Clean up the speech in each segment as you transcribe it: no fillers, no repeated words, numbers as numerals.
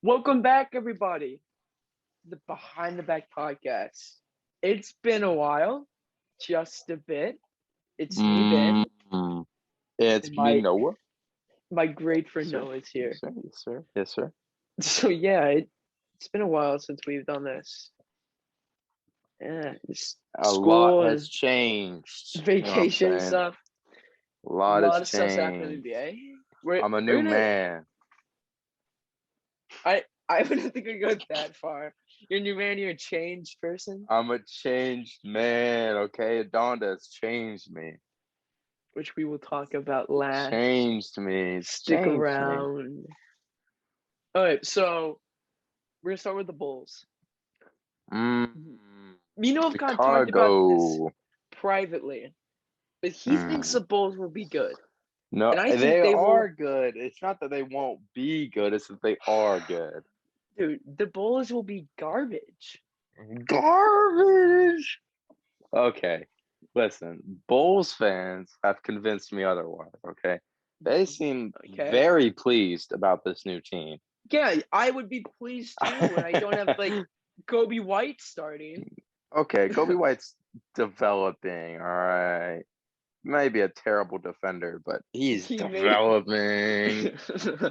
Welcome back, everybody, to the Behind the Back podcast. It's been a while, just a bit. It's me, Ben, Mm, it's and me, my Noah. my great Yes, friend sir. Noah is Yes, here. sir. Yes, sir. Yes, sir. So yeah, it's been a while since we've done this. Yeah, just A lot school has and changed. You know what I'm vacation and saying? stuff. A A lot has lot of stuff's happened in the changed. NBA. We're I'm a we're new gonna. man. I wouldn't think we go that far. You're a new man. You're a changed person, I'm a changed man. Okay, Donda has changed me. which we will talk about It's last. changed me. It's Stick changed me. around. All right, so we're gonna start with the Bulls. Mm, Me and I've kind of talked about this Chicago. privately, but he thinks Mm. the Bulls will be good, No, and I think they they are will. good. It's not that they won't be good. It's that they are good. Dude, the Bulls will be garbage. Garbage. Okay, listen, Bulls fans have convinced me otherwise, okay? They seem Okay. very pleased about this new team. Yeah, I would be pleased too when I don't have like Kobe White starting. Okay, Kobe White's developing, all right. Maybe a terrible defender, but he's He made. developing. He's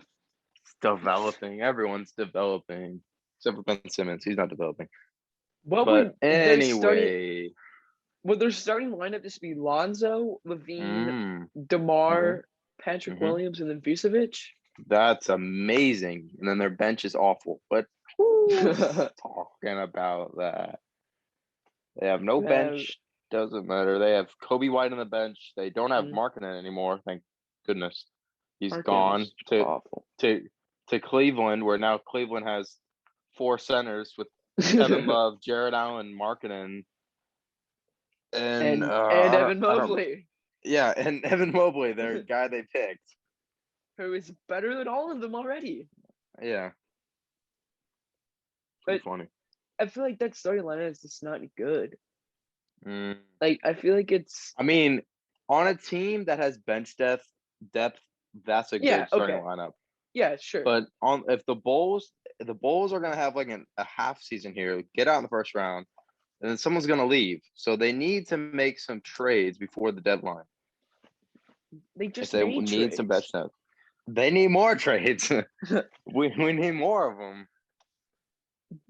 developing. Everyone's developing. Except for Ben Simmons, he's not developing. What But would the starting? anyway, Would their starting lineup just be Lonzo, Levine, mm, hmm DeMar, Patrick hmm Williams, and then Vucevic? that's amazing. And then their bench is awful. But who's talking about that? They have no You have bench. Doesn't matter. They have Kobe White on the bench. They don't have mm, Markkinen anymore. Thank goodness. He's Markin gone was to awful. to to Cleveland, where now Cleveland has four centers with Kevin Love, Jared Allen, Markkinen, and and Evan I don't Mobley, yeah, and Evan Mobley, their guy they picked. who is better than all of them already. Yeah, pretty But funny. I feel like that starting lineup is just not good. Mm. Like I feel like it's I mean, on a team that has bench depth, that's a yeah, good starting okay. lineup. Yeah, sure. But on if the Bulls are gonna have like a half season here, get out in the first round, and then someone's gonna leave. So they need to make some trades before the deadline. They If just they made need some bench trades. depth, they need more trades. we need more of them.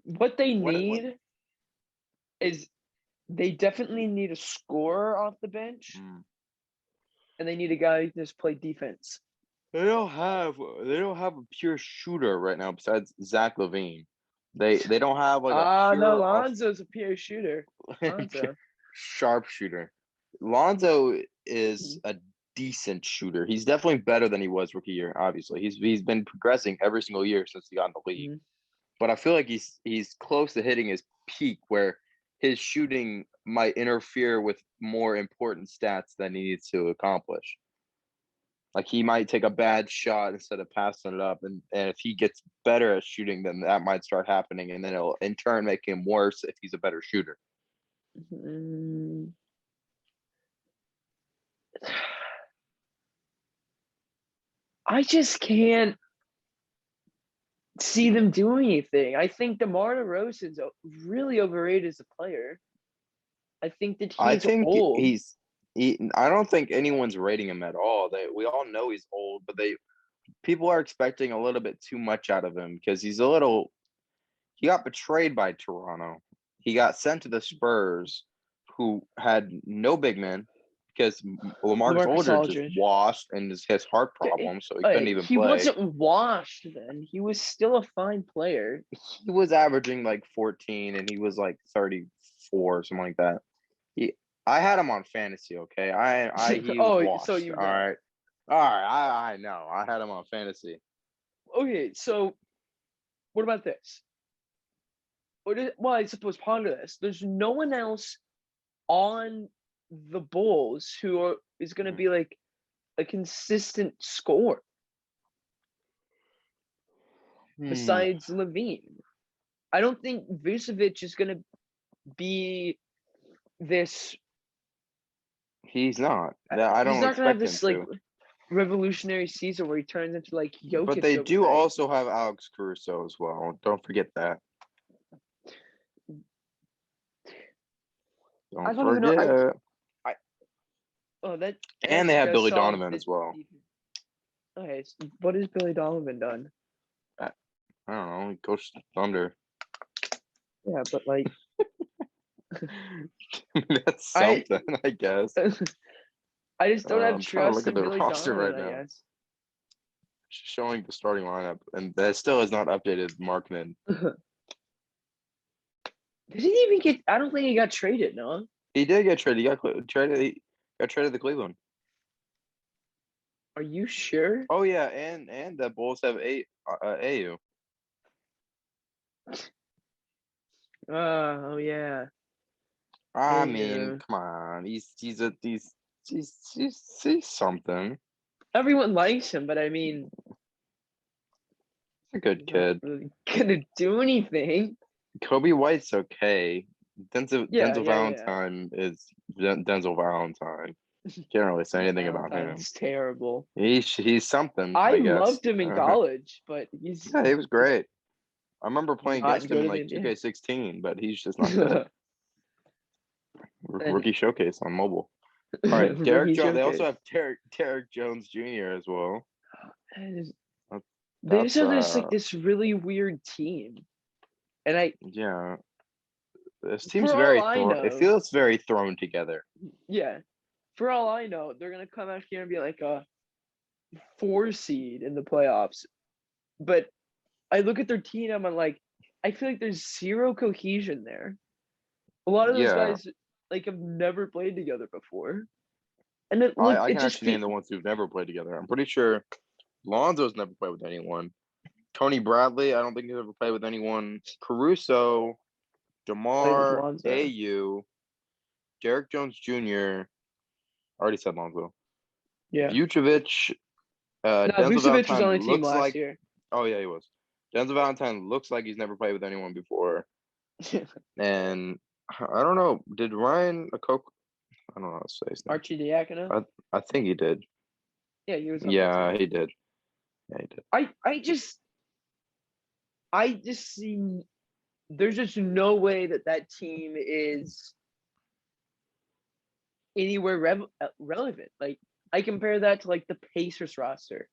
What they What? need is they definitely need a scorer off the bench, Mm. and they need a guy who can just play defense. They don't have a pure shooter right now besides Zach LaVine. They don't have like a No, pure off Lonzo's a pure shooter. Lonzo. sharpshooter. Lonzo is a decent shooter. He's definitely better than he was rookie year. Obviously, he's been progressing every single year since he got in the league. Mhm. But I feel like he's close to hitting his peak where his shooting might interfere with more important stats than he needs to accomplish. Like he might take a bad shot instead of passing it up, and if he gets better at shooting, then that might start happening, and then it'll in turn make him worse if he's a better shooter. Mm. I just can't see them doing anything. I think DeMar DeRozan's really overrated as a player. I think that I he's think old. I don't think anyone's rating him at all. We all know he's old, but people are expecting a little bit too much out of him because he got betrayed by Toronto. He got sent to the Spurs, who had no big men because LaMarcus LaMarcus Aldridge is Aldridge. washed and has heart problems, so he couldn't even He play. wasn't washed then. He was still a fine player. He was averaging like 14, and he was like 34, something like that. I had him on fantasy. Okay, he was So washed. you All know. right, all right. I know. I had him on fantasy. Okay, so what about this? Well, I suppose ponder this. There's no one else on the Bulls is going to be like a consistent score Hmm. besides Levine. I don't think Vucevic is going to be this. He's not. I He's don't not going to have expect him this like. to. revolutionary season where he turns into like Jokic. But they do overnight. also have Alex Caruso as well. Don't forget that. I Don't don't even know. forget. Oh, that. And they have just Billy saw Donovan the as well. defense. Okay, so what has Billy Donovan done? I don't know. He coached Thunder. Yeah, but like That's I- something, I guess. I just don't have I'm trying to look trust at in the Billy roster Donovan. right I now. guess. Showing the starting lineup, and that still has not updated Markman. Did he even get? I don't think he got traded. No. He did get traded. He got traded. He got traded to Cleveland. Are you sure? Oh yeah, and the Bulls have AU. Oh yeah. I Yeah. mean, come on. He's something. Everyone likes him, but I mean, He's a good he's not kid. really gonna do anything. Kobe White's okay. Denzel Yeah. Valentine is Denzel Valentine. Can't really say anything about him. Valentine's terrible. He's something. I I guess. loved him in college, but he's Yeah, he was great. I remember playing not against him good in in like the 2K16, but he's just not good. And- Rookie showcase on mobile. All right, Rookie Derek Jones. They also showcase. have Derek Jones Jr. as well. They just have this That's this really weird team, and yeah. This team's for very all I know, it feels very thrown together. yeah, for all I know, they're gonna come out here and be like a 4 seed in the playoffs. But I look at their team, and I'm like, I feel like there's zero cohesion there. A lot of those Yeah. guys like have never played together before, and it I it can just actually name the ones who've never played together. I'm pretty sure Lonzo's never played with anyone. Tony Bradley, I don't think he's ever played with anyone. Caruso, played with DeMar, Lonzo. AU, Derek Jones Jr. I already said Lonzo. Yeah. Vucevic, No, Denzel Vucevic was Valentine on the team looks last like. year. Oh yeah, he was. Denzel Valentine looks like he's never played with anyone before. And I don't know. Did Ryan Akok? I don't know how to say his name. Archie Diacono. I think he did. Yeah, he was. On Yeah, the team. he did. Yeah, he did. I just see. There's just no way that team is anywhere relevant. Like I compare that to like the Pacers roster,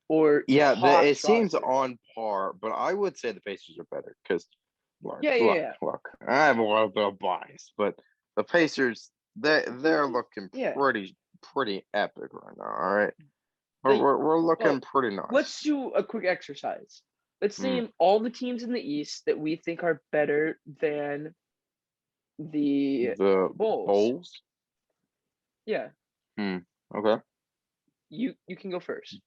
or Yeah, the Hawks it seems roster. on par, but I would say the Pacers are better because, look, Yeah. I have a little bit of bias, but the Pacers they're looking Yeah. pretty epic right now. All right, Like, we're looking well, pretty nice. Let's do a quick exercise. Let's name all the teams in the East that we think are better than the Bulls. Yeah. Okay. You can go first.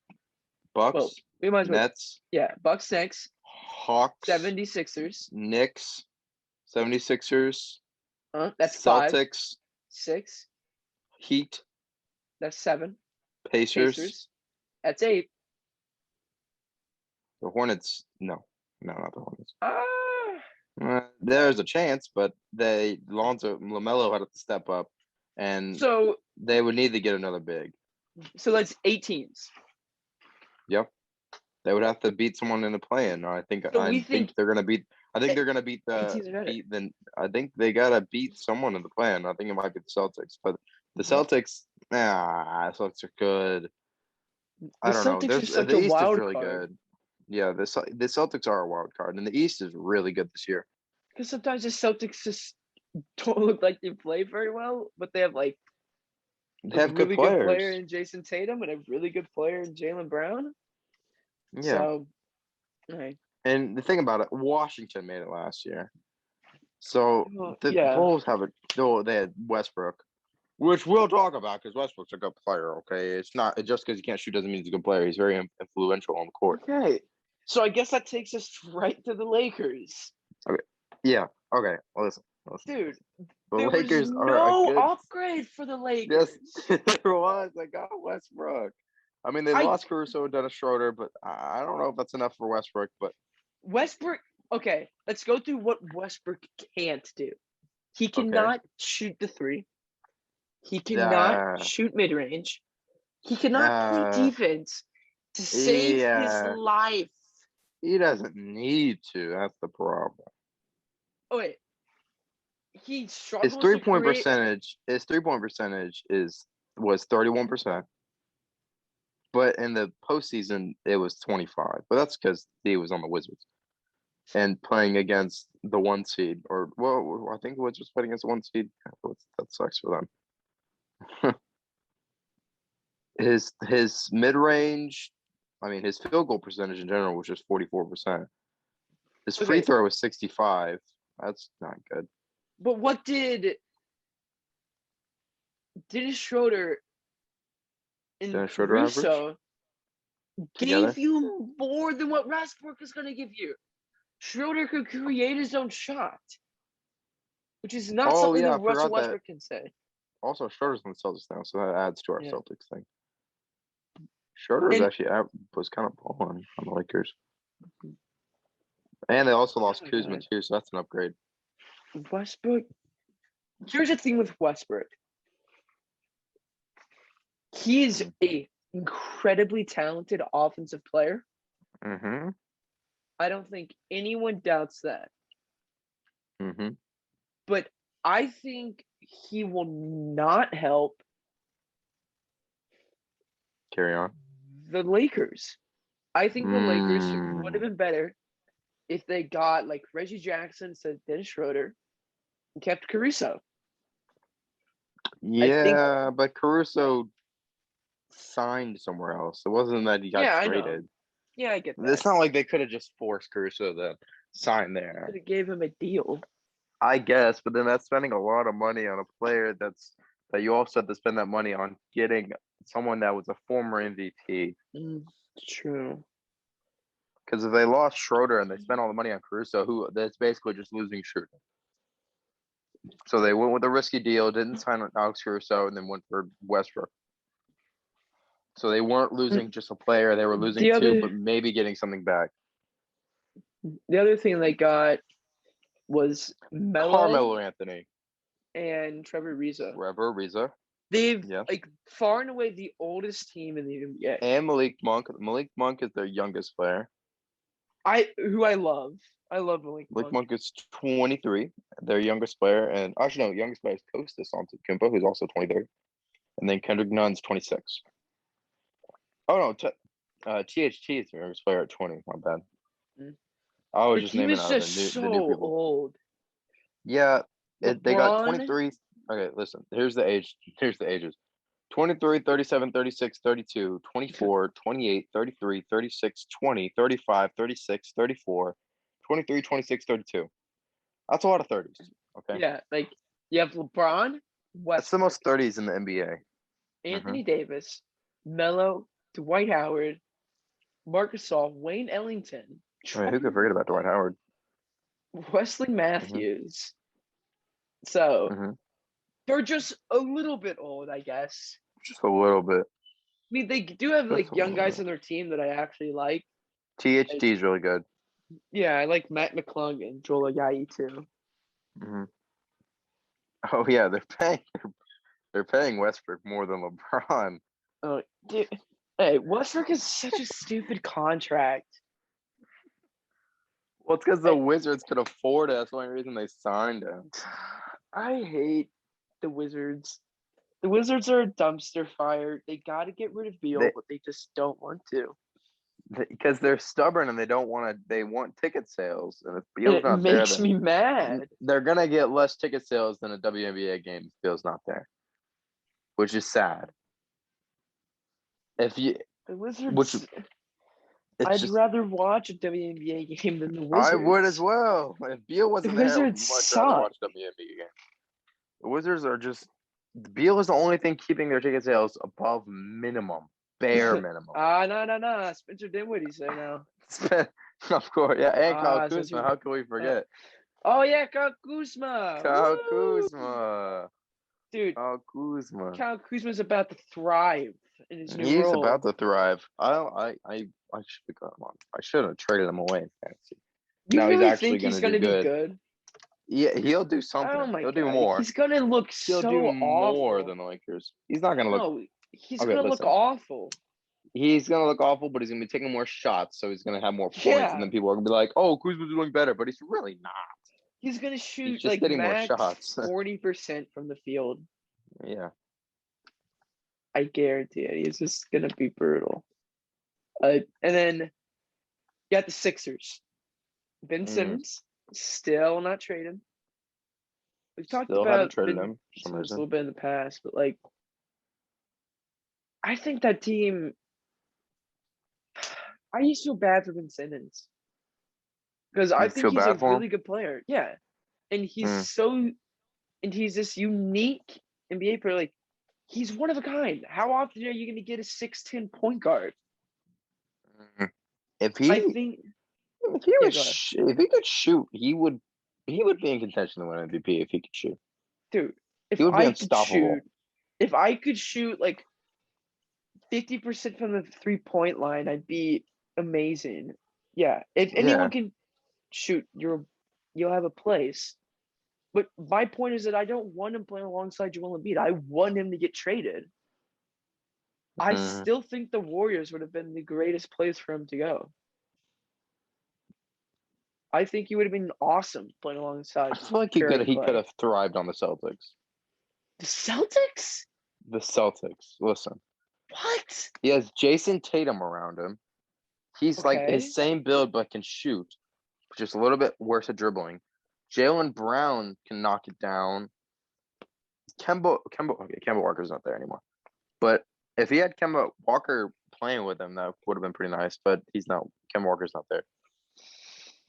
Bucks. Well, we might as well. Nets. Yeah, Bucks, Knicks, Hawks. 76ers. Knicks. 76ers. That's Celtics. 5. 6. Heat. That's 7. Pacers. That's 8. The Hornets. No, not the Hornets. There's a chance, but LaMelo had to step up, and so they would need to get another big. So that's 8 teams. Yep, they would have to beat someone in the play-in. I think they're gonna beat. I think they're gonna beat the. I think they gotta beat someone in the play-in. I think it might be the Celtics, but the Celtics, the Celtics are good. I don't know. Celtics are such the a East wild is really card. good. Yeah, the Celtics are a wild card, and the East is really good this year. Because sometimes the Celtics just don't look like they play very well, but they have like they have really good player in Jason Tatum and a really good player in Jaylen Brown. Yeah. So, right. And the thing about it, Washington made it last year. So the yeah. Bulls have it. Though they had Westbrook, which we'll talk about because Westbrook's a good player. Okay, it's not just because he can't shoot doesn't mean he's a good player. He's very influential on the court. Okay. So I guess that takes us right to the Lakers. Okay. Yeah. Okay. Well, listen. Dude, the there Lakers was are no a good upgrade for the Lakers. Yes, there was. They got Westbrook. I mean, they lost Caruso and Dennis Schroeder, but I don't know if that's enough for Westbrook. But Westbrook. Okay, let's go through what Westbrook can't do. He cannot shoot the 3. He cannot shoot mid range. He cannot play Uh, defense to save his yeah, life. he doesn't need to. That's the problem. Oh wait, he His struggles to 3-point create. percentage, was 31%, but in the postseason it was 25. But that's because he was on the Wizards and playing against the 1 seed, or well, I think the Wizards played against the 1 seed. That sucks for them. His mid range, I mean, his field goal percentage in general was just 44%. His free Okay, throw was 65. That's not good. but what did Dennis Schroeder and Dennis Schroeder average Caruso together. gave you more than what Westbrook is going to give you? Schroeder could create his own shot, which is not Oh something that yeah, I Russell forgot that. Westbrook can say. Also, Schroeder's on the Celtics now, so that adds to our Yeah. Celtics thing. Schroeder is And actually was kind of balling on the Lakers, and they also lost oh Kuzma God, too, so that's an upgrade. Westbrook. Here's the thing with Westbrook. He's a incredibly talented offensive player. Mm-hmm. I don't think anyone doubts that. Mm-hmm. But I think he will not help Carry on. the Lakers. I think the Lakers would have Mm, been better if they got like Reggie Jackson instead of Dennis Schroeder and kept Caruso. I think, yeah, but Caruso signed somewhere else. It wasn't that he got yeah, I know. traded. Yeah, I get that. It's not like they could have just forced Caruso to sign there. Could have gave him a deal. I guess, but then that's spending a lot of money on a player that you also have to spend that money on getting someone that was a former MVP. True. Because if they lost Schroeder and they spent all the money on Caruso, that's basically just losing Schroeder. So they went with a risky deal, didn't sign Alex Caruso, and then went for Westbrook. So they weren't losing just a player; they were losing two, but maybe getting something back. The other thing they got was Carmelo Anthony and Trevor Ariza. They've Yes. like far and away the oldest team in the NBA. And Malik Monk. Malik Monk is their youngest player. Who I love. I love Malik Monk. Malik Monk is 23, their youngest player, and actually no, youngest player is Kostas Antetokounmpo, who's also 23, and then Kendrick Nunn's 26. Oh no, THT is their youngest player at 20. My bad. I was The just team naming is out just the so new people. old. Yeah, they got LeBron. 23. Okay, listen. Here's the age. Here's the ages. 23, 37, 36, 32, 24, 28, 33, 36, 20, 35, 36, 34, 23, 26, 32. That's a lot of 30s. Okay. Yeah, like you have LeBron, That's the Westbrook, most 30s in the NBA. Anthony Davis, Melo, Dwight Howard, Marcus Gasol, Wayne Ellington, Wait, who could forget about Dwight Howard? Wesley Matthews. So Mm-hmm. they're just a little bit old, I guess. Just a little bit. I mean, they do have like Just a young little guys bit. on their team that I actually like. THT is really good. Yeah, I like Matt McClung and Joel Ayayi too. Mm-hmm. Oh yeah, they're paying Westbrook more than LeBron. Oh, dude. Hey, Westbrook is such a stupid contract. Well, it's because the Wizards could afford it. That's the only reason they signed him. I hate the Wizards. The Wizards are a dumpster fire. They got to get rid of Beal, but they just don't want to. Because they're stubborn and they don't want to. They want ticket sales, and if Beal's It not there, makes me mad. they're gonna get less ticket sales than a WNBA game if Beal's not there, which is sad. If you, The Wizards. I'd rather watch a WNBA game than the Wizards. I would as well. If Beal wasn't there, I would much rather watch WNBA game. The Wizards are just. Beal is the only thing keeping their ticket sales above minimum, bare minimum. No. Spencer Dinwiddie's there now. Of course, yeah, and Kyle Kuzma. Spencer, How can we forget? Oh yeah, Kyle Kuzma. Kyle Kuzma. Dude, Kyle Kuzma. Kyle Kuzma's about to thrive in his new He's role. about to thrive. I should have got him on. I should have traded him away in fantasy. You now really he's actually think he's going to be good? Yeah, he'll do something. Oh my he'll God. do more. He's gonna look He'll so do awful. more than the Lakers. He's not going to look. No, he's Okay, gonna look listen. awful. He's gonna look awful, but he's gonna be taking more shots, so he's gonna have more points, Yeah. and then people are gonna be like, "Oh, Kuzma's doing better," but he's really not. He's gonna He's shoot just like hitting more max shots. 40% from the field. Yeah. I guarantee it. He's just gonna be brutal. And then you got the Sixers. Ben Mm. Simmons, still not trading. We've talked Still haven't about traded Ben him for some Simmons a reason. little bit in the past, but like, I think that team. I used to feel bad for Ben Simmons because I You think feel he's a bad for him? really good player. Yeah, and Mm. he's this unique NBA player. Like, he's one of a kind. How often are you going to get a 6'10" point guard? Mm. If I he think. if he Yeah, was go ahead, if he could shoot, he would be in contention to win MVP if he could shoot. dude. He would be unstoppable. If I could shoot like 50% from the 3-point line, I'd be amazing. Yeah, if anyone Yeah. can shoot, you'll have a place. But my point is that I don't want him playing alongside Joel Embiid. I want him to get traded. I Mm. still think the Warriors would have been the greatest place for him to go. I think he would have been awesome playing I alongside feel like Curry and he could Clay. have thrived on the Celtics. The Celtics? The Celtics. Listen, What? he has Jason Tatum around him. He's like Okay. his same build, but can shoot, just a little bit worse at dribbling. Jalen Brown can knock it down. Kemba Walker's not there anymore. But if he had Kemba Walker playing with him, that would have been pretty nice. But he's not. Kemba Walker's not there.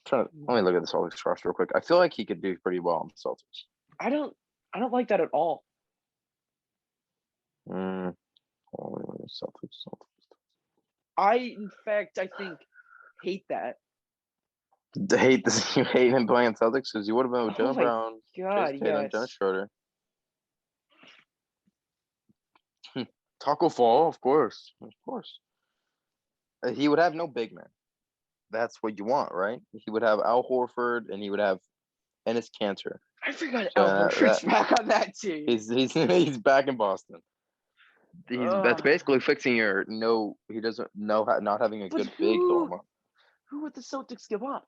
Let me look at the Celtics roster real quick. I feel like he could do pretty well on the Celtics. I don't like that at all. Mm. Celtics. In fact, I think hate that. Hate this. You hate him playing Celtics because you would have been with Oh Jalen my Brown, God, Jason Tatum, yes. Dennis Schroeder. Taco Fall, of course. He would have no big man. That's what you want, right? He would have Al Horford and he would have Ennis Cantor. I forgot So Al Horford's back on that team. he's back in Boston. That's basically fixing your no. He doesn't know not having a good big dilemma. Who would the Celtics give up?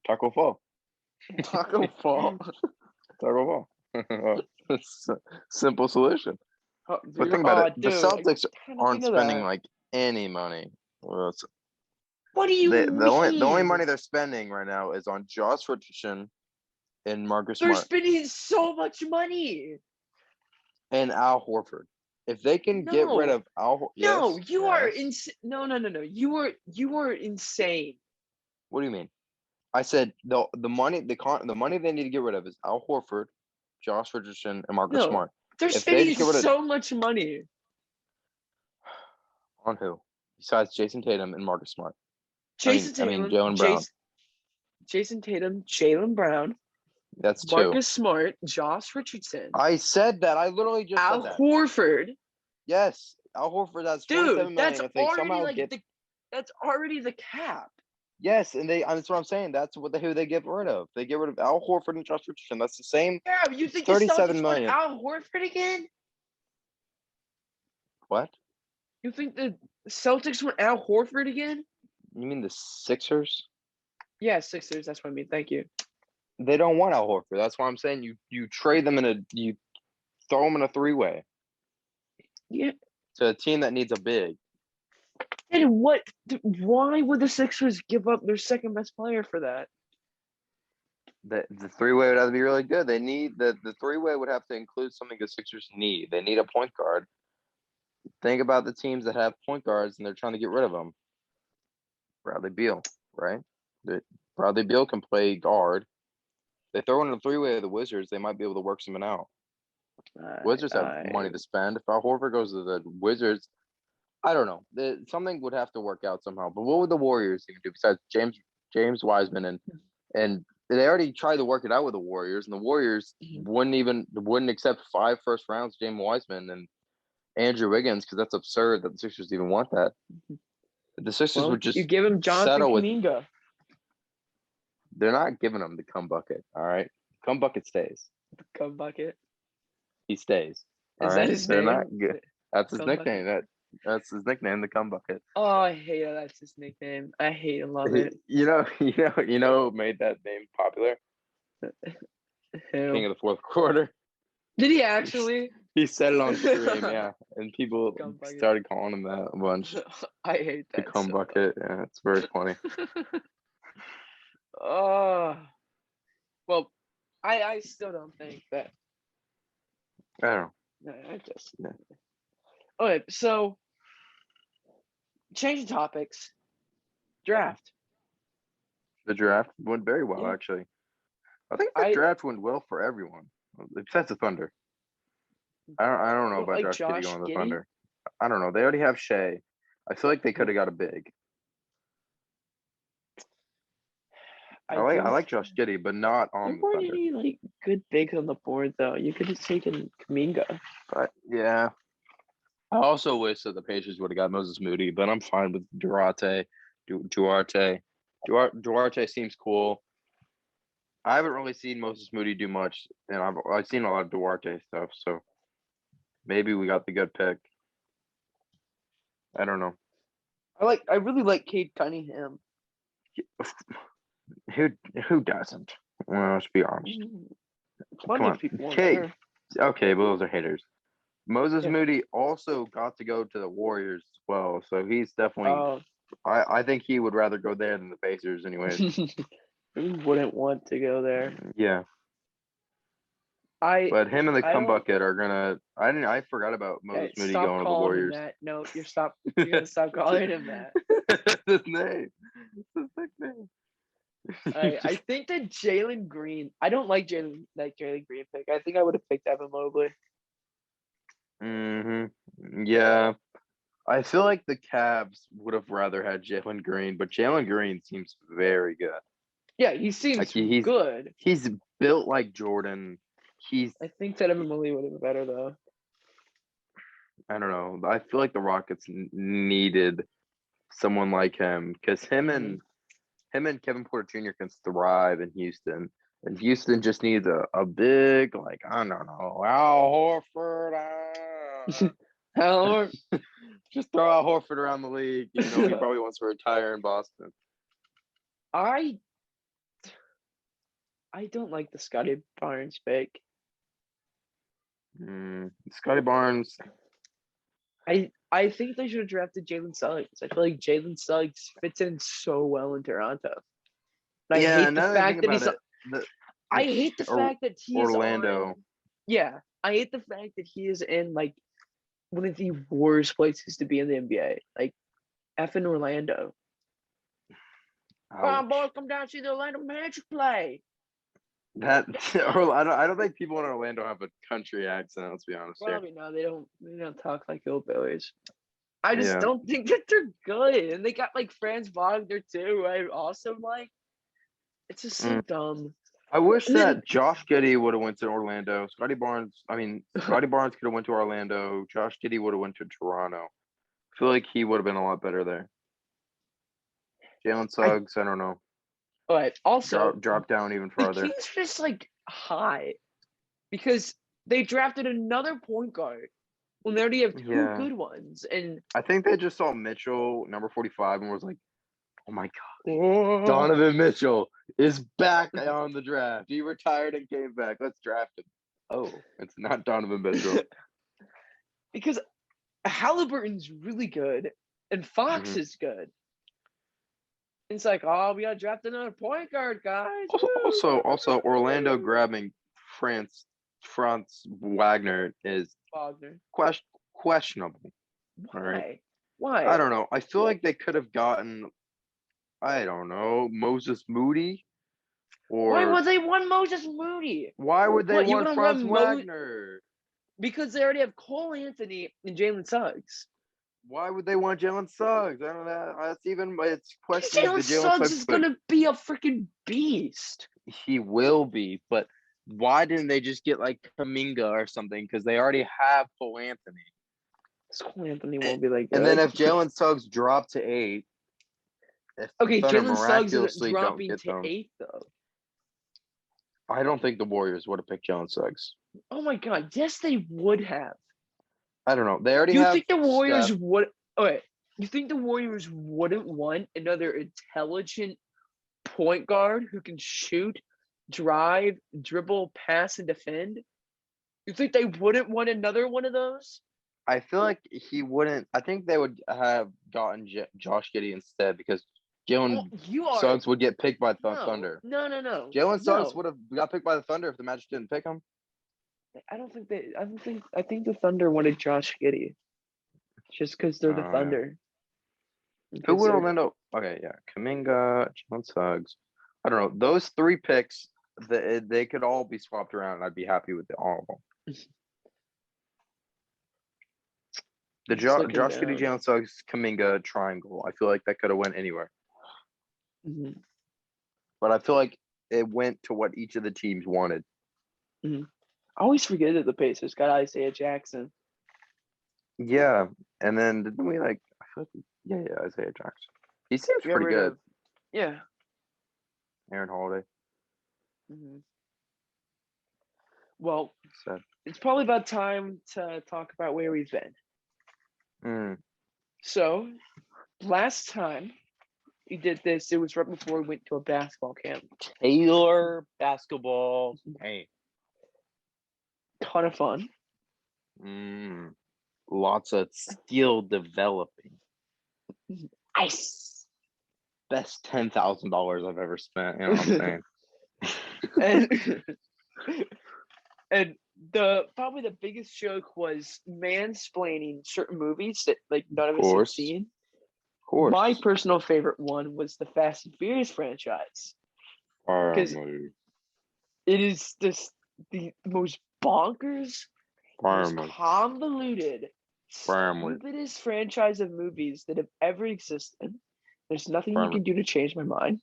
Taco Fall. Taco Fall. Taco Fall. Simple solution. Oh, But think about it. dude, The Celtics aren't think of spending that. like any money. Well, What do you the only mean? money they're spending right now is on Josh Richardson and Marcus They're Smart spending so much money. and Al Horford. If they can get rid No, of Al, no, yes, you are yes. insane. No. You are insane. What do you mean? I said the money the money they need to get rid of is Al Horford, Josh Richardson, and Marcus No, Smart. they're If they spending just get rid of so much money. on who besides Jason Tatum and Marcus Smart? Jason I mean Tatum, Jalen Brown. Jason Tatum, Jalen Brown, That's two. Marcus Smart, Josh Richardson. I said that. I literally just Al said that. Horford. Yes, Al Horford has Dude, $47 million. that's If they already somehow like get that's already the cap. yes, and that's what I'm saying. That's who they get rid of. They get rid of Al Horford and Josh Richardson. That's the same. Yeah, you think the 37 Celtics want million. Al Horford again? What? You think the Celtics want Al Horford again? You mean the Sixers? Yeah, Sixers. That's what I mean. Thank you. They don't want Al Horford. That's why I'm saying you trade them you throw them in a three-way Yeah. to a team that needs a big. And why would the Sixers give up their second best player for that? The three-way would have to be really good. They need the three-way would have to include something the Sixers need. They need a point guard. Think about the teams that have point guards and they're trying to get rid of them. Bradley Beal, right? Bradley Beal can play guard. They throw in a three-way of the Wizards, they might be able to work something out. Wizards have money to spend. If Al Horford goes to the Wizards, I don't know. Something would have to work out somehow. But what would the Warriors even do besides James Wiseman and they already tried to work it out with the Warriors, and the Warriors wouldn't accept 5 first rounds, James Wiseman and Andrew Wiggins, because that's absurd that the Sixers even want that. The Sixers would just you give him Jonathan settle with. Kuminga. They're not giving him the cum bucket. All right, cum bucket stays. Cum bucket. he stays. All Is that right, his they're not name? good. That's his Cum nickname. bucket. That's his nickname, the cum bucket. Oh, I hate it. That's his nickname. I hate and love it. Who made that name popular? Who? King of the fourth quarter. Did he actually? He said it on stream, yeah, and people Cum bucket. started calling him that a bunch. I hate The that cum so bucket. Yeah, it's very funny. much. Oh, well, I still don't think that. I don't know. No, I just. Yeah. Okay, so changing topics. Draft. The draft went very well, Yeah. actually. I think the draft went well for everyone, except the Thunder. I don't know Well, about like Josh Giddey Josh going to the Giddey? Thunder. I don't know. They already have Shea. I feel like they could have got a big. I like Josh Giddey, but not There on the weren't Thunder. any like good bigs on the board though. You could have taken Kaminga. But yeah, I also wish that the Patriots would have got Moses Moody, but I'm fine with Duarte. Duarte seems cool. I haven't really seen Moses Moody do much, and I've seen a lot of Duarte stuff. So maybe we got the good pick. I don't know. I really like Cade Cunningham. Who doesn't? Well, let's be honest. Plenty Come of people on, on Cade. there. Okay, but those are haters. Moses Yeah. Moody also got to go to the Warriors as well, so he's definitely. Oh, I think he would rather go there than the Pacers, anyways. who wouldn't want to go there? Yeah, but him and the cum bucket are gonna. I forgot about Moses Moody stop going to the calling him Warriors. that. No, you're gonna stop calling him that. That's his name. That's his nickname. I think that Jalen Green. I don't like Jalen Green pick. I think I would have picked Evan Mobley. Yeah, I feel like the Cavs would have rather had Jalen Green, but Jalen Green seems very good. Yeah, he seems Like he's good. He's built like Jordan. I think that Evan Mobley would have been better though. I don't know. I feel like the Rockets needed someone like him because him and Kevin Porter Jr. can thrive in Houston, and Houston just needs a big, like, I don't know, Al Horford. Just throw Al Horford around the league. He probably wants to retire in Boston. I don't like the Scotty Barnes pick. Scotty Barnes. I think they should have drafted Jalen Suggs. I feel like Jalen Suggs fits in so well in Toronto. And I hate the fact that he's. I hate the fact that he's Orlando. I hate the fact that he is in like one of the worst places to be in the NBA, like effing Orlando. Come on, boys, come down and see the Orlando Magic play. I don't think people in Orlando have a country accent. Let's be honest. Probably no, they don't talk like hillbillies. I just don't think that they're good, and they got like Franz Wagner too. I also like. It's just so dumb. I wish that Josh Giddey would have went to Orlando. Scotty Barnes could have went to Orlando. Josh Giddey would have went to Toronto. I feel like he would have been a lot better there. Jalen Suggs, I don't know. But also drop down even farther. The Kings just like high because they drafted another point guard when they already have two good ones. And I think they just saw Mitchell, number 45, and was like, "Oh my God, Donovan Mitchell is back on the draft. He retired and came back. Let's draft him." Oh, it's not Donovan Mitchell. Because Halliburton's really good and Fox is good. It's like, we gotta draft another point guard, guys. Also, Orlando grabbing Franz Wagner is questionable. Why? All right. Why? I don't know. I feel like they could have gotten, I don't know, Moses Moody. Or why would they want Moses Moody? Why would they want Franz Wagner? Because they already have Cole Anthony and Jalen Suggs. Why would they want Jalen Suggs? I don't know. It's questionable. Jalen Suggs is gonna be a freaking beast. He will be, but why didn't they just get like Kaminga or something? Because they already have Cole Anthony. Cole Anthony won't be like good. And then if Jalen Suggs dropped to 8, Jalen Suggs is dropping to 8 though. I don't think the Warriors would have picked Jalen Suggs. Oh my God, yes, they would have. I don't know. They already You have think the Warriors Steph. would? Okay, you think the Warriors wouldn't want another intelligent point guard who can shoot, drive, dribble, pass, and defend? You think they wouldn't want another one of those? I feel like he wouldn't. I think they would have gotten Josh Giddey instead because Oh, Jalen you are Suggs would get picked by the no, Thunder. no, no, no, Jalen Suggs no. would have got picked by the Thunder if the Magic didn't pick him. I don't think they. I don't think. I think the Thunder wanted Josh Giddey just because they're the Oh yeah. Thunder. Who Because would they're Orlando? Okay, yeah, Kaminga, Jalen Suggs. I don't know. Those three picks, they could all be swapped around, and I'd be happy with all of them. The just looking Josh Giddey, down. Jalen Suggs, Kaminga triangle. I feel like that could have went anywhere, Mhm, but I feel like it went to what each of the teams wanted. mhm. I always forget that the Pacers got Isaiah Jackson. Yeah, and then didn't we like? I feel like yeah, Isaiah Jackson. He seems We got pretty rid good. of. Yeah. Aaron Holiday Mhm. Well, said. it's probably about time to talk about where we've been. Mm, So, last time we did this, it was right before we went to a basketball camp. Taylor basketball. Hey. Ton of fun. Lots of skill developing. Ice. Best $10,000 I've ever spent. You know what I'm saying? and and the probably the biggest joke was mansplaining certain movies that like none of us had Course. seen. Of course. My personal favorite one was the Fast and Furious franchise because Family. it is just the most bonkers, most Family. convoluted, Family. stupidest franchise of movies that have ever existed. There's nothing you Family. can do to change my mind.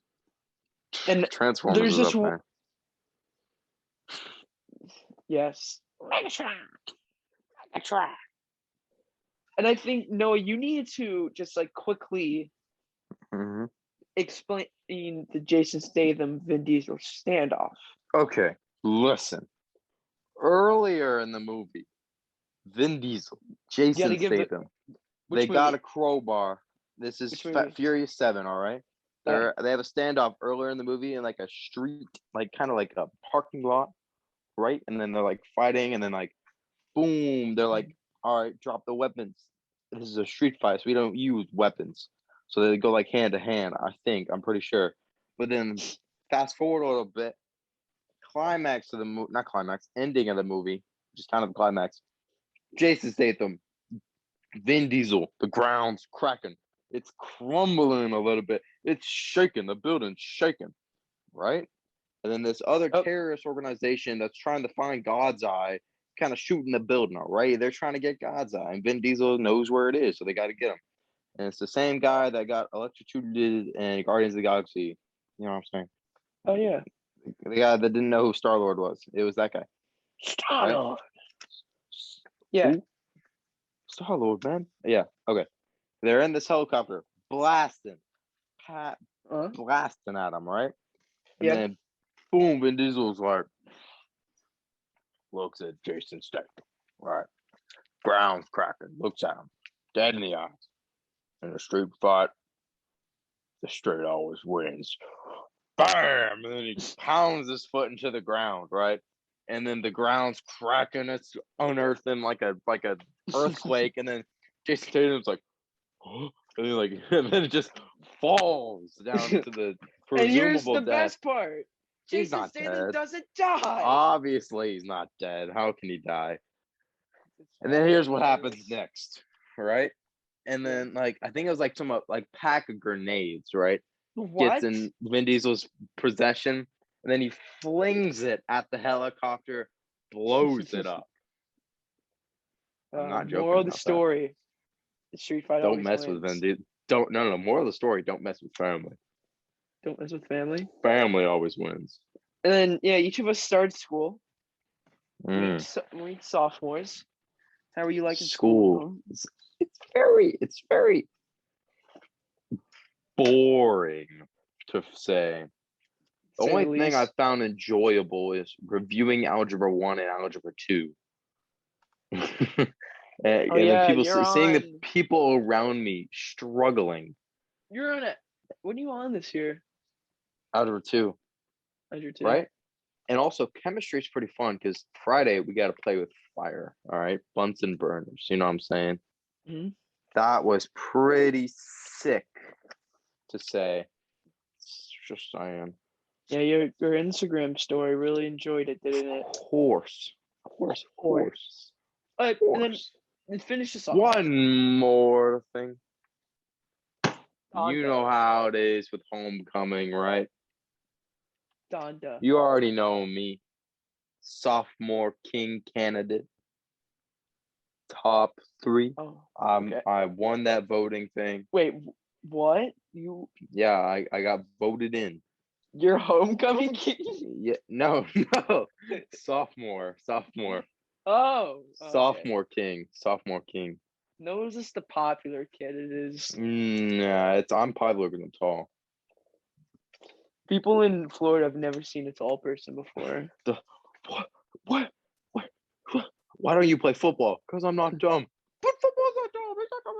And Transformers there's is just up there. yes, Megatron. And I think Noah, you need to just like quickly Mm-hmm. explain the Jason Statham Vin Diesel standoff. Okay, listen. Earlier in the movie, Vin Diesel, Jason Statham, they got a crowbar. This is Furious 7, all right? They have a standoff earlier in the movie in like a street, like kind of like a parking lot, right? And then they're like fighting, and then like boom, they're like, all right, drop the weapons. This is a street fight, so we don't use weapons. So they go like hand to hand, I think. I'm pretty sure. But then fast forward a little bit, climax of the movie, not climax, ending of the movie, just kind of the climax. Jason Statham, Vin Diesel, the ground's cracking. It's crumbling a little bit. It's shaking. The building's shaking, right? And then this other terrorist organization that's trying to find God's Eye kind of shooting the building, all right? They're trying to get God's Eye, and Vin Diesel knows where it is, so they got to get him. And it's the same guy that got electrocuted in Guardians of the Galaxy. You know what I'm saying? Oh yeah, the guy that didn't know who Star Lord was. It was that guy. Star Lord. Right? Yeah, Star Lord, man. Yeah. Okay. They're in this helicopter, blasting at him, right? And then, boom, Vin Diesel's like, looks at Jason Statham, right? Ground's cracking, looks at him, dead in the eyes. In a street fight, the straight always wins. Bam! And then he pounds his foot into the ground, right? And then the ground's cracking, it's unearthing like a earthquake, and then Jason Tatum's like, oh, and then it just falls down to the presumable and here's the death. best part: He's Jason not Statham dead. doesn't die. Obviously, he's not dead. How can he die? And then here's what happens next, right? And then like I think it was like some like pack of grenades, right? What? Gets in Vin Diesel's possession, and then he flings it at the helicopter, blows it up. I'm not joking. Moral of the about story: the street fight that. Don't always mess wins. with Vin Diesel. Don't no. Moral of the story: don't mess with family. Don't mess with family. Family always wins. And then yeah, each of us started school. Mm. We sophomores. How are you liking school? It's very boring to say. The say only the thing I least. found enjoyable is reviewing Algebra 1 and Algebra 2. And Oh then yeah, people you're seeing the on. people around me struggling. You're on it. What are you on this year? Algebra 2, Algebra two. right? And also chemistry is pretty fun because Friday we got to play with fire. All right, Bunsen burners. You know what I'm saying? Hmm. That was pretty sick to say. It's just saying. Yeah, your Instagram story really enjoyed it, didn't it? Horse. And then let's finish this off. One more thing. You Donda. know how it is with homecoming, right? Donda. You already know me. Sophomore king candidate. Top 3. Oh, okay. I won that voting thing. Wait, what? Yeah, I got voted in. Your homecoming king? Yeah, no, no. Sophomore. Oh, okay. Sophomore king. No, it's just the popular kid. It is. Yeah, I'm popular because I'm tall. People in Florida have never seen a tall person before. What? Why don't you play football? Because I'm not dumb. But football's not dumb. It's not dumb.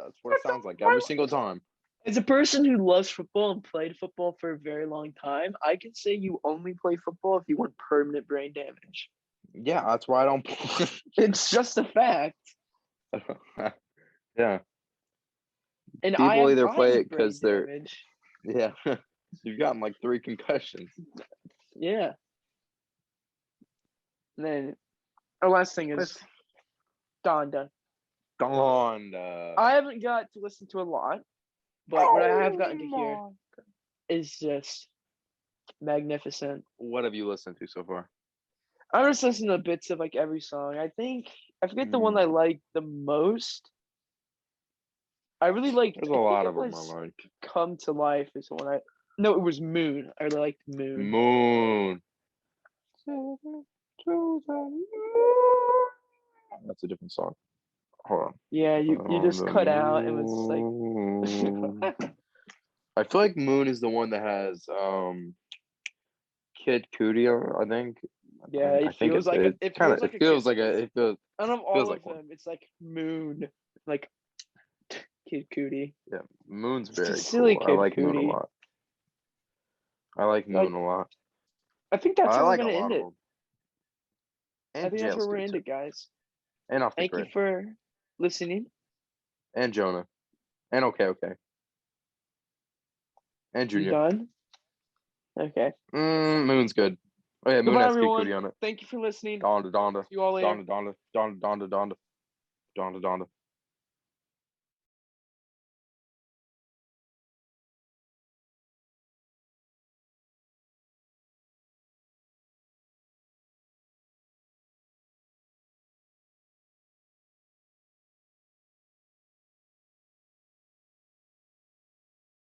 That's what it sounds like every single time. As a person who loves football and played football for a very long time, I can say you only play football if you want permanent brain damage. Yeah, that's why I don't play. It's just a fact. Yeah. And I People have either gotten play it brain because they're damage. yeah. You've gotten like 3 concussions. Yeah. And then our last thing is Donda. I haven't got to listen to a lot, but what I have gotten to hear is just magnificent. What have you listened to so far? I was listening to bits of like every song. I forget the one I like the most. I really liked. There's I a think lot it of them I was like. "Come to Life" is the one I. No, it was Moon. I really liked Moon. Moon. That's a different song. Hold on. Yeah, you just cut out and was Moon. like. I feel like Moon is the one that has Kid Cudi, I think. Yeah, I think it's it feels like a feels kid. like it feels Out of feels all like of one. them, it's like Moon, like Kid Cudi. Yeah, Moon's It's very just silly cool. I Kid like Moon a Cudi. lot. I like Like, Moon a lot. I think that's I where we're like a gonna lot end of it. them. I And think that's where Jail's we're good gonna end too. it, guys. And Off the Thank you Grid. for listening. And Jonah. And okay. And You Junior. done? Okay. Moon's good. Oh yeah, Moon Goodbye, has Kid everyone. Cudi on it. Thank you for listening. Donda. See you all later. Donda.